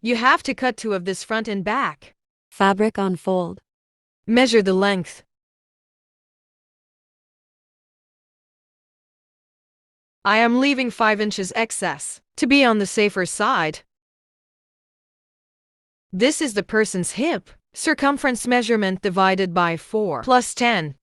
You have to cut two of this front and back. Fabric on fold. Measure the length. I am leaving 5 inches excess to be on the safer side. This is the person's hip circumference measurement divided by 4 plus 10.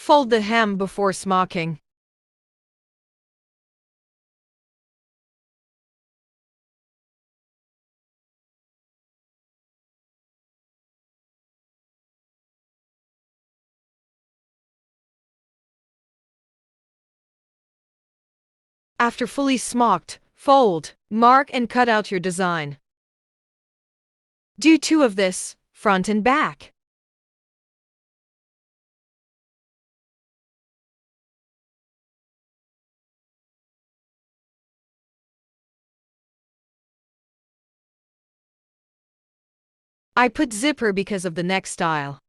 Fold the hem before smocking. After fully smocked, fold, mark and cut out your design. Do 2 of this, front and back. I put zipper because of the neck style.